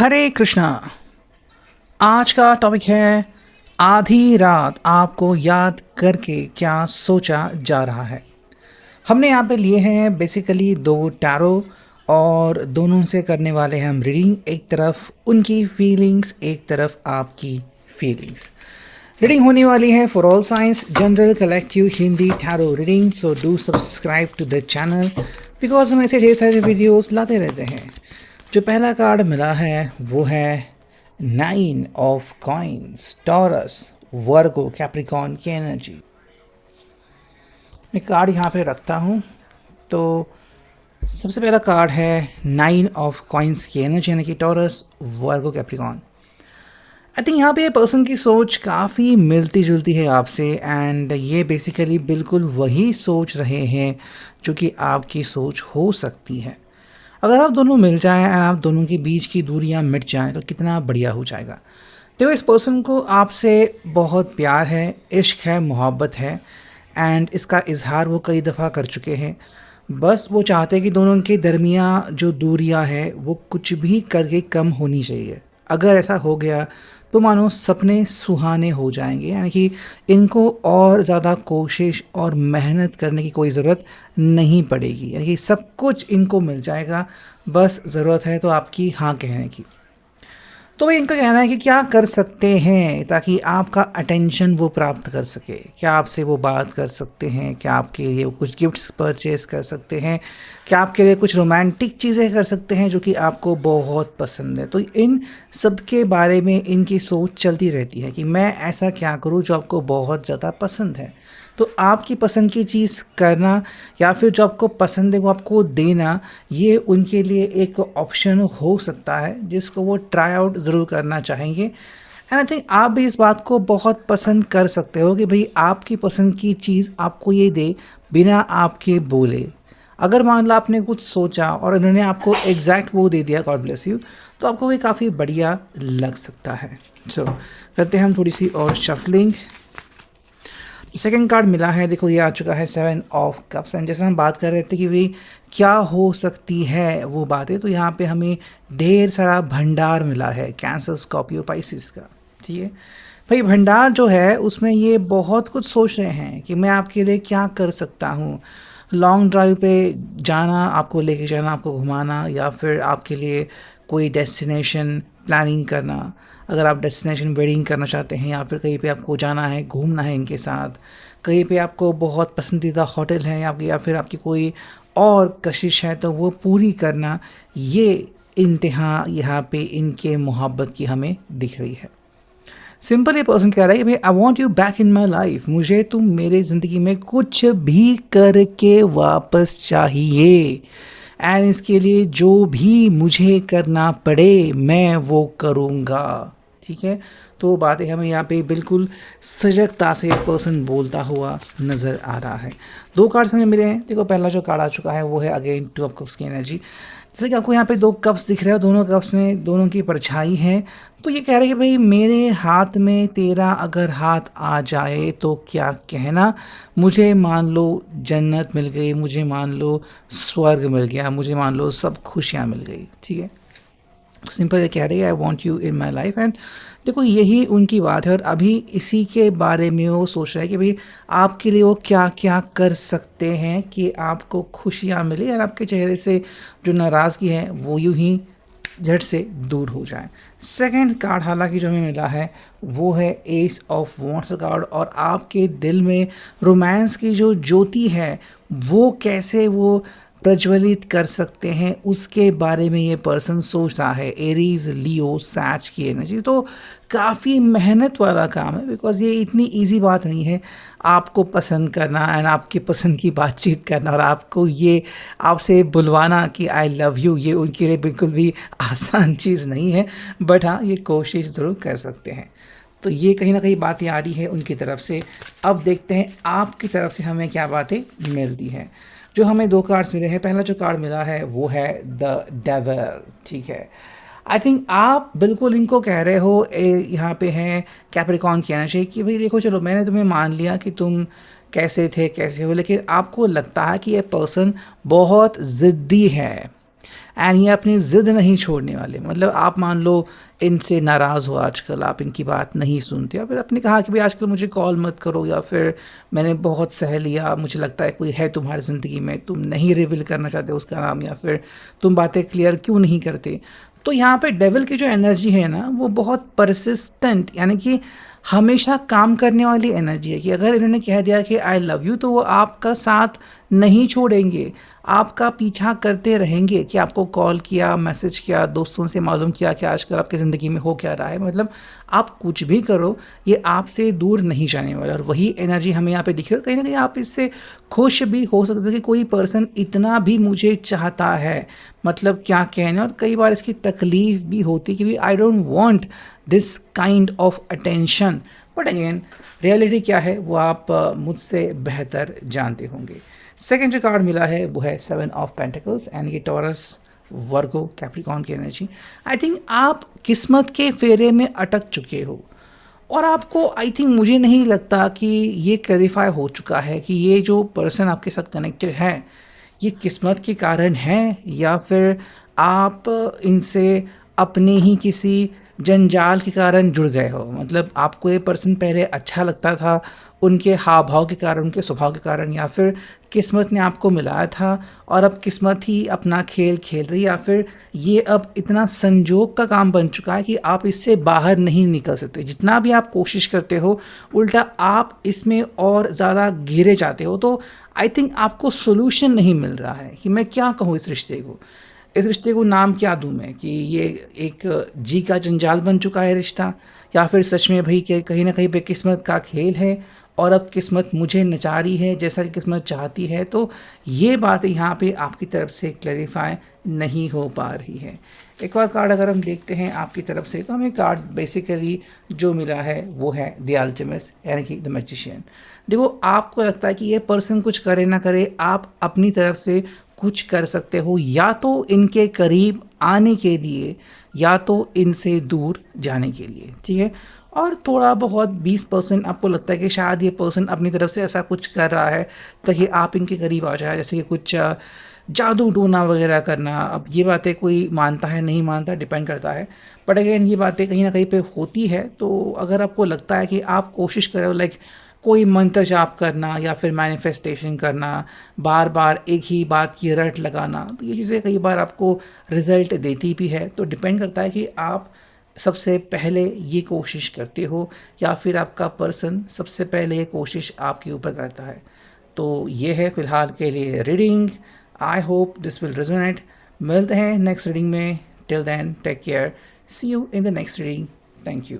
हरे कृष्णा। आज का टॉपिक है आधी रात आपको याद करके क्या सोचा जा रहा है। हमने यहाँ पे लिए हैं बेसिकली दो टैरो और दोनों से करने वाले हैं हम रीडिंग। एक तरफ उनकी फीलिंग्स, एक तरफ आपकी फीलिंग्स। रीडिंग होने वाली है for all signs general collective Hindi tarot reading. So do subscribe to the channel because हम ऐसे ढेर सारे वीडियोस लाते रहते हैं। जो पहला कार्ड मिला है वो है 9 of coins, taurus, Virgo, Capricorn की एनर्जी। मैं कार्ड यहाँ पे रखता हूँ तो सबसे पहला कार्ड है 9 ऑफ कॉइन्स की एनर्जी, यानी कि taurus, Virgo, Capricorn. I think यहाँ पे पर्सन की सोच काफ़ी मिलती जुलती है आपसे एंड ये बेसिकली बिल्कुल वही सोच रहे हैं जो कि आपकी सोच हो सकती है। अगर आप दोनों मिल जाएं और आप दोनों के बीच की दूरियां मिट जाएं तो कितना बढ़िया हो जाएगा। देखो, इस पर्सन को आपसे बहुत प्यार है, इश्क है, मोहब्बत है एंड इसका इजहार वो कई दफ़ा कर चुके हैं। बस वो चाहते हैं कि दोनों के दरमियान जो दूरियां हैं वो कुछ भी करके कम होनी चाहिए। अगर ऐसा हो गया तो मानो सपने सुहाने हो जाएंगे, यानी कि इनको और ज़्यादा कोशिश और मेहनत करने की कोई ज़रूरत नहीं पड़ेगी, यानी कि सब कुछ इनको मिल जाएगा। बस ज़रूरत है तो आपकी हाँ कहने की। तो भाई इनका कहना है कि क्या कर सकते हैं ताकि आपका अटेंशन वो प्राप्त कर सके। क्या आपसे वो बात कर सकते हैं, क्या आपके लिए कुछ गिफ्ट्स परचेज कर सकते हैं, क्या आपके लिए कुछ रोमांटिक चीज़ें कर सकते हैं जो कि आपको बहुत पसंद है। तो इन सब के बारे में इनकी सोच चलती रहती है कि मैं ऐसा क्या करूं जो आपको बहुत ज़्यादा पसंद है। तो आपकी पसंद की चीज़ करना या फिर जो आपको पसंद है वो आपको देना, ये उनके लिए एक ऑप्शन हो सकता है जिसको वो ट्राई आउट ज़रूर करना चाहेंगे। एंड आई थिंक आप भी इस बात को बहुत पसंद कर सकते हो कि भाई आपकी पसंद की चीज़ आपको ये दे बिना आपके बोले। अगर मान लो आपने कुछ सोचा और इन्होंने आपको एग्जैक्ट वो दे दिया, गॉड ब्लेस यू, तो आपको भी काफ़ी बढ़िया लग सकता है। सो करते हैं हम थोड़ी सी और शफलिंग। सेकंड कार्ड मिला है, देखो ये आ चुका है 7 ऑफ कप्स। एंड जैसे हम बात कर रहे थे कि भाई क्या हो सकती है वो बातें, तो यहाँ पे हमें ढेर सारा भंडार मिला है कैंसर, स्कॉर्पियो, पाइसिस का। ठीक है भाई, भंडार जो है उसमें ये बहुत कुछ सोच रहे हैं कि मैं आपके लिए क्या कर सकता हूँ। लॉन्ग ड्राइव पे जाना, आपको लेके जाना, आपको घुमाना, या फिर आपके लिए कोई डेस्टिनेशन प्लानिंग करना। अगर आप डेस्टिनेशन वेडिंग करना चाहते हैं या फिर कहीं पे आपको जाना है, घूमना है इनके साथ, कहीं पे आपको बहुत पसंदीदा होटल है या फिर आपकी कोई और कशिश है तो वो पूरी करना, ये इंतहा यहाँ पे इनके मोहब्बत की हमें दिख रही है। सिंपल ये पर्सन कह रहा है कि भाई I want you back in my life, मुझे तुम मेरे ज़िंदगी में कुछ भी करके वापस चाहिए एंड इसके लिए जो भी मुझे करना पड़े मैं वो करूँगा। ठीक है, तो बातें हमें यहाँ पे बिल्कुल सजगता से एक पर्सन बोलता हुआ नज़र आ रहा है। दो कार्ड्स हमें मिले हैं। देखो, पहला जो कार्ड आ चुका है वो है अगेन 2 ऑफ कप्स की एनर्जी। जैसे कि आपको यहाँ पे 2 कप्स दिख रहे हैं, दोनों कप्स में दोनों की परछाई है। तो ये कह रहे हैं कि भाई मेरे हाथ में तेरा अगर हाथ आ जाए तो क्या कहना, मुझे मान लो जन्नत मिल गई, मुझे मान लो स्वर्ग मिल गया, मुझे मान लो सब खुशियाँ मिल गई। ठीक है, सिंपल ये कह रही है I want you in my life. And देखो यही उनकी बात है और अभी इसी के बारे में वो सोच रहा है कि भाई आपके लिए वो क्या क्या कर सकते हैं कि आपको खुशियाँ मिले और आपके चेहरे से जो नाराज़गी है वो यूं ही झट से दूर हो जाए। सेकंड कार्ड हालांकि जो हमें मिला है वो है एस ऑफ वॉन्ड्स कार्ड, और आपके दिल में रोमांस की जो ज्योति है वो कैसे वो प्रज्वलित कर सकते हैं उसके बारे में ये पर्सन सोच रहा है। एरीज, लियो, सैच की एनर्जी। तो काफ़ी मेहनत वाला काम है बिकॉज ये इतनी इजी बात नहीं है आपको पसंद करना एंड आपकी पसंद की बातचीत करना और आपको ये आपसे बुलवाना कि आई लव यू, ये उनके लिए बिल्कुल भी आसान चीज़ नहीं है। बट हाँ, ये कोशिश ज़रूर कर सकते हैं। तो ये कहीं ना कहीं बातें आ रही है उनकी तरफ से। अब देखते हैं आपकी तरफ से हमें क्या बातें मिलती हैं। जो हमें 2 कार्ड्स मिले हैं, पहला जो कार्ड मिला है वो है द डेविल। ठीक है, आई थिंक आप बिल्कुल इनको कह रहे हो, यहाँ पे हैं कैप्रिकॉर्न की एनर्जी कि भाई देखो चलो मैंने तुम्हें मान लिया कि तुम कैसे थे कैसे हो, लेकिन आपको लगता है कि ये पर्सन बहुत ज़िद्दी है एंड ये अपनी ज़िद नहीं छोड़ने वाले। मतलब आप मान लो इनसे नाराज़ हो आजकल, आप इनकी बात नहीं सुनते, या फिर आपने कहा कि भाई आजकल मुझे कॉल मत करो, या फिर मैंने बहुत सह लिया, मुझे लगता है कोई है तुम्हारी ज़िंदगी में, तुम नहीं रिवील करना चाहते उसका नाम, या फिर तुम बातें क्लियर क्यों नहीं करते। तो यहाँ पे डेविल की जो एनर्जी है ना, वो बहुत परसिस्टेंट, यानी कि हमेशा काम करने वाली एनर्जी है, कि अगर इन्होंने कह दिया कि आई लव यू, तो वो आपका साथ नहीं छोड़ेंगे, आपका पीछा करते रहेंगे। कि आपको कॉल किया, मैसेज किया, दोस्तों से मालूम किया कि आजकल आपकी ज़िंदगी में हो क्या रहा है, मतलब आप कुछ भी करो, ये आपसे दूर नहीं जाने वाला। और वही एनर्जी हमें यहाँ पे दिख रही है। कहीं ना कहीं आप इससे खुश भी हो सकते हो कि कोई पर्सन इतना भी मुझे चाहता है, मतलब क्या कहने। और कई बार इसकी तकलीफ भी होती कि I don't want this kind of attention, but again reality क्या है वो आप मुझसे बेहतर जानते होंगे। सेकेंड जो कार्ड मिला है वो है 7 ऑफ पेंटिकल्स, एंड ये टॉरस, वर्गो, कैप्रिकॉन की एनर्जी। आई थिंक आप किस्मत के फेरे में अटक चुके हो, और आपको आई थिंक, मुझे नहीं लगता कि ये क्लैरिफाई हो चुका है कि ये जो पर्सन आपके साथ कनेक्टेड है ये किस्मत के कारण है, या फिर आप इनसे अपने ही किसी जंजाल के कारण जुड़ गए हो। मतलब आपको ये पर्सन पहले अच्छा लगता था उनके हाव भाव के कारण, उनके स्वभाव के कारण, या फिर किस्मत ने आपको मिलाया था और अब किस्मत ही अपना खेल खेल रही है, या फिर ये अब इतना संजोग का काम बन चुका है कि आप इससे बाहर नहीं निकल सकते। जितना भी आप कोशिश करते हो उल्टा आप इसमें और ज़्यादा घिरे जाते हो। तो आई थिंक आपको सोल्यूशन नहीं मिल रहा है कि मैं क्या कहूँ इस रिश्ते को। इस रिश्ते को नाम क्या दूं मैं, कि ये एक जी का जंजाल बन चुका है रिश्ता, या फिर सच में भाई कि कहीं ना कहीं पे किस्मत का खेल है और अब किस्मत मुझे नचा रही है जैसा कि किस्मत चाहती है। तो ये बात यहाँ पे आपकी तरफ से क्लैरिफाई नहीं हो पा रही है। एक और कार्ड अगर हम देखते हैं आपकी तरफ से, तो हमें कार्ड बेसिकली जो मिला है वो है द अल्टिमेट, यानी कि द मैजिशियन। देखो, आपको लगता है कि ये पर्सन कुछ करे ना करे, आप अपनी तरफ से कुछ कर सकते हो, या तो इनके करीब आने के लिए, या तो इनसे दूर जाने के लिए, ठीक है। और थोड़ा बहुत 20% आपको लगता है कि शायद ये पर्सन अपनी तरफ से ऐसा कुछ कर रहा है ताकि आप इनके करीब आ जाए, जैसे कि कुछ जादू टोना वगैरह करना। अब ये बातें कोई मानता है नहीं मानता, डिपेंड करता है, बट अगेन ये बातें कहीं ना कहीं पे होती है। तो अगर आपको लगता है कि आप कोशिश करो, लाइक कोई मंत्र जाप करना या फिर मैनिफेस्टेशन करना, बार बार एक ही बात की रट लगाना, तो ये चीज़ें कई बार आपको रिजल्ट देती भी है। तो डिपेंड करता है कि आप सबसे पहले ये कोशिश करते हो, या फिर आपका पर्सन सबसे पहले ये कोशिश आपके ऊपर करता है। तो ये है फ़िलहाल के लिए रीडिंग। आई होप दिस विल रेजोनेट। मिलते हैं नेक्स्ट रीडिंग में। Till then take care, see you in the next reading. Thank you.